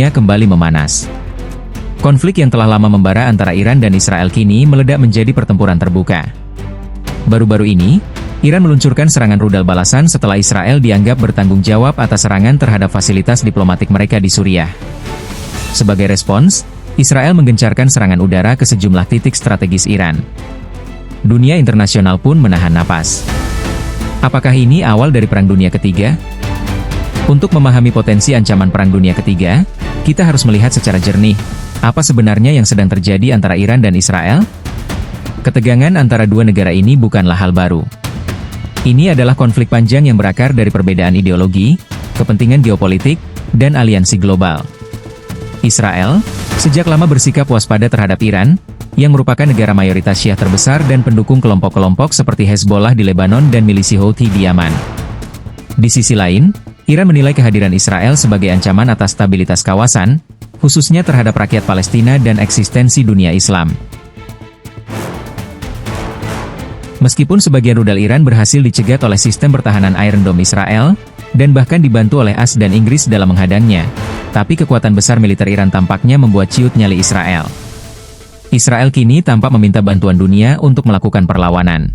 dunia kembali memanas. Konflik yang telah lama membara antara Iran dan Israel kini meledak menjadi pertempuran terbuka. Baru-baru ini, Iran meluncurkan serangan rudal balasan setelah Israel dianggap bertanggung jawab atas serangan terhadap fasilitas diplomatik mereka di Suriah. Sebagai respons, Israel menggencarkan serangan udara ke sejumlah titik strategis Iran. Dunia internasional pun menahan napas. Apakah ini awal dari Perang Dunia Ketiga? Untuk memahami potensi ancaman Perang Dunia Ketiga, kita harus melihat secara jernih, apa sebenarnya yang sedang terjadi antara Iran dan Israel? Ketegangan antara dua negara ini bukanlah hal baru. Ini adalah konflik panjang yang berakar dari perbedaan ideologi, kepentingan geopolitik, dan aliansi global. Israel, sejak lama bersikap waspada terhadap Iran, yang merupakan negara mayoritas Syiah terbesar dan pendukung kelompok-kelompok seperti Hezbollah di Lebanon dan milisi Houthi di Yaman. Di sisi lain, Iran menilai kehadiran Israel sebagai ancaman atas stabilitas kawasan, khususnya terhadap rakyat Palestina dan eksistensi dunia Islam. Meskipun sebagian rudal Iran berhasil dicegat oleh sistem pertahanan Iron Dome Israel, dan bahkan dibantu oleh AS dan Inggris dalam menghadangnya, tapi kekuatan besar militer Iran tampaknya membuat ciut nyali Israel. Israel kini tampak meminta bantuan dunia untuk melakukan perlawanan.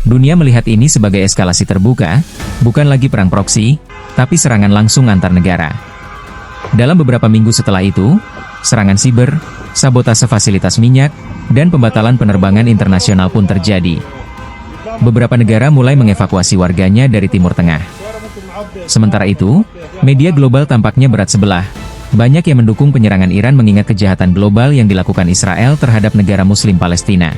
Dunia melihat ini sebagai eskalasi terbuka, bukan lagi perang proksi, tapi serangan langsung antar negara. Dalam beberapa minggu setelah itu, serangan siber, sabotase fasilitas minyak, dan pembatalan penerbangan internasional pun terjadi. Beberapa negara mulai mengevakuasi warganya dari Timur Tengah. Sementara itu, media global tampaknya berat sebelah. Banyak yang mendukung penyerangan Iran mengingat kejahatan global yang dilakukan Israel terhadap negara Muslim Palestina.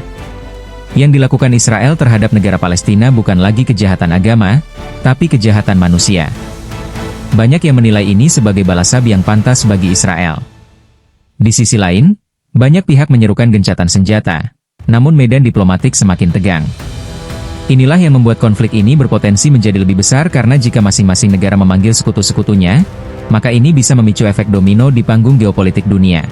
Yang dilakukan Israel terhadap negara Palestina bukan lagi kejahatan agama, tapi kejahatan manusia. Banyak yang menilai ini sebagai balasab yang pantas bagi Israel. Di sisi lain, banyak pihak menyerukan gencatan senjata, namun medan diplomatik semakin tegang. Inilah yang membuat konflik ini berpotensi menjadi lebih besar karena jika masing-masing negara memanggil sekutu-sekutunya, maka ini bisa memicu efek domino di panggung geopolitik dunia.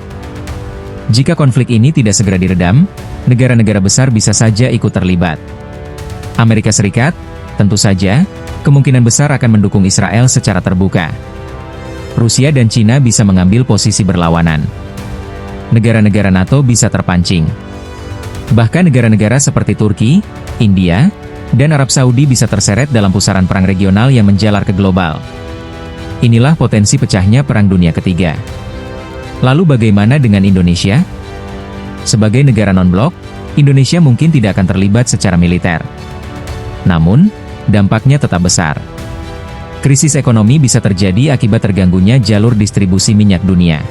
Jika konflik ini tidak segera diredam, negara-negara besar bisa saja ikut terlibat. Amerika Serikat, tentu saja, kemungkinan besar akan mendukung Israel secara terbuka. Rusia dan Cina bisa mengambil posisi berlawanan. Negara-negara NATO bisa terpancing. Bahkan negara-negara seperti Turki, India, dan Arab Saudi bisa terseret dalam pusaran perang regional yang menjalar ke global. Inilah potensi pecahnya Perang Dunia Ketiga. Lalu bagaimana dengan Indonesia? Sebagai negara non-blok, Indonesia mungkin tidak akan terlibat secara militer. Namun, dampaknya tetap besar. Krisis ekonomi bisa terjadi akibat terganggunya jalur distribusi minyak dunia.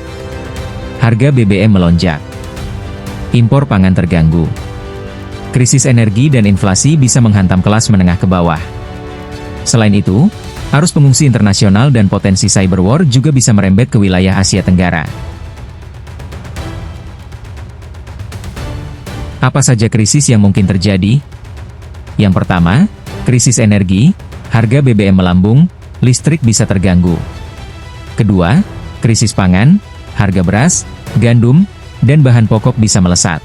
Harga BBM melonjak. Impor pangan terganggu. Krisis energi dan inflasi bisa menghantam kelas menengah ke bawah. Selain itu, arus pengungsi internasional dan potensi cyber war juga bisa merembet ke wilayah Asia Tenggara. Apa saja krisis yang mungkin terjadi? Yang pertama, krisis energi, harga BBM melambung, listrik bisa terganggu. Kedua, krisis pangan, harga beras, gandum, dan bahan pokok bisa melesat.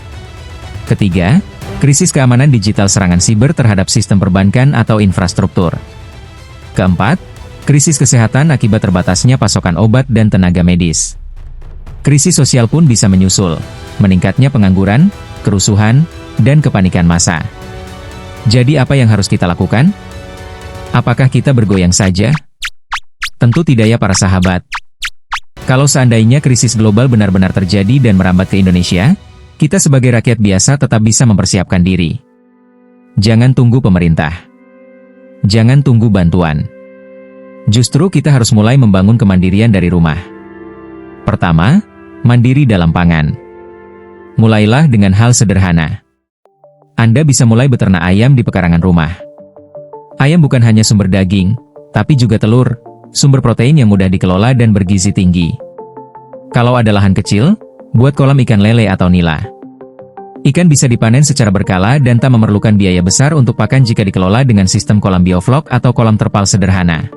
Ketiga, krisis keamanan digital serangan siber terhadap sistem perbankan atau infrastruktur. Keempat, krisis kesehatan akibat terbatasnya pasokan obat dan tenaga medis. Krisis sosial pun bisa menyusul, meningkatnya pengangguran, kerusuhan, dan kepanikan massa. Jadi apa yang harus kita lakukan? Apakah kita bergoyang saja? Tentu tidak ya para sahabat. Kalau seandainya krisis global benar-benar terjadi dan merambat ke Indonesia, kita sebagai rakyat biasa tetap bisa mempersiapkan diri. Jangan tunggu pemerintah. Jangan tunggu bantuan. Justru kita harus mulai membangun kemandirian dari rumah. Pertama, mandiri dalam pangan. Mulailah dengan hal sederhana. Anda bisa mulai beternak ayam di pekarangan rumah. Ayam bukan hanya sumber daging, tapi juga telur, sumber protein yang mudah dikelola dan bergizi tinggi. Kalau ada lahan kecil, buat kolam ikan lele atau nila. Ikan bisa dipanen secara berkala dan tak memerlukan biaya besar untuk pakan jika dikelola dengan sistem kolam bioflok atau kolam terpal sederhana.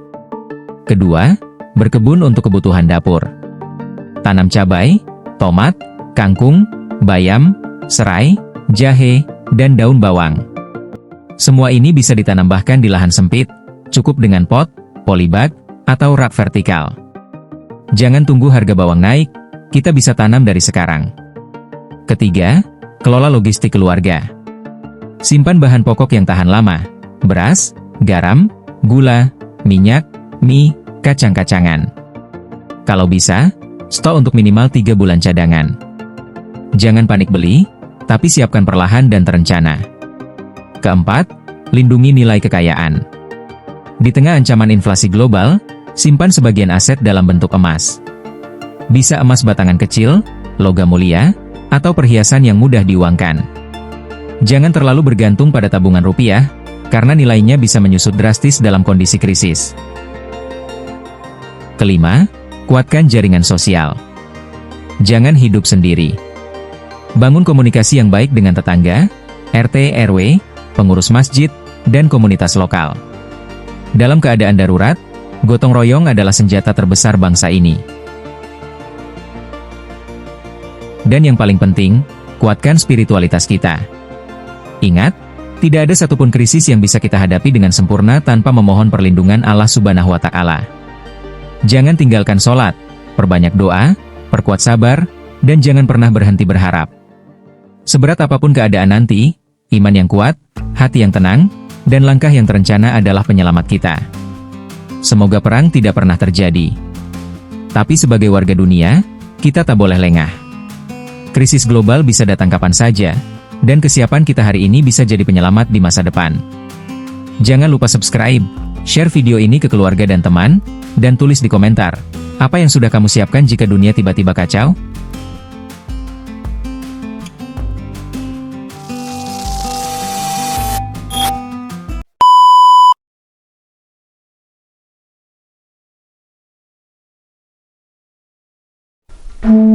Kedua, berkebun untuk kebutuhan dapur. Tanam cabai, tomat, kangkung, bayam, serai, jahe, dan daun bawang. Semua ini bisa ditanam bahkan di lahan sempit, cukup dengan pot, polybag, atau rak vertikal. Jangan tunggu harga bawang naik, kita bisa tanam dari sekarang. Ketiga, kelola logistik keluarga. Simpan bahan pokok yang tahan lama, beras, garam, gula, minyak, mie, kacang-kacangan. Kalau bisa, stok untuk minimal 3 bulan cadangan. Jangan panik beli, tapi siapkan perlahan dan terencana. Keempat, lindungi nilai kekayaan. Di tengah ancaman inflasi global, simpan sebagian aset dalam bentuk emas. Bisa emas batangan kecil, logam mulia, atau perhiasan yang mudah diuangkan. Jangan terlalu bergantung pada tabungan rupiah, karena nilainya bisa menyusut drastis dalam kondisi krisis. Kelima, kuatkan jaringan sosial. Jangan hidup sendiri. Bangun komunikasi yang baik dengan tetangga, RT, RW, pengurus masjid, dan komunitas lokal. Dalam keadaan darurat, gotong royong adalah senjata terbesar bangsa ini. Dan yang paling penting, kuatkan spiritualitas kita. Ingat, tidak ada satupun krisis yang bisa kita hadapi dengan sempurna tanpa memohon perlindungan Allah Subhanahu wa Ta'ala. Jangan tinggalkan sholat, perbanyak doa, perkuat sabar, dan jangan pernah berhenti berharap. Seberat apapun keadaan nanti, iman yang kuat, hati yang tenang, dan langkah yang terencana adalah penyelamat kita. Semoga perang tidak pernah terjadi. Tapi sebagai warga dunia, kita tak boleh lengah. Krisis global bisa datang kapan saja, dan kesiapan kita hari ini bisa jadi penyelamat di masa depan. Jangan lupa subscribe, share video ini ke keluarga dan teman, dan tulis di komentar, apa yang sudah kamu siapkan jika dunia tiba-tiba kacau? Mm-hmm.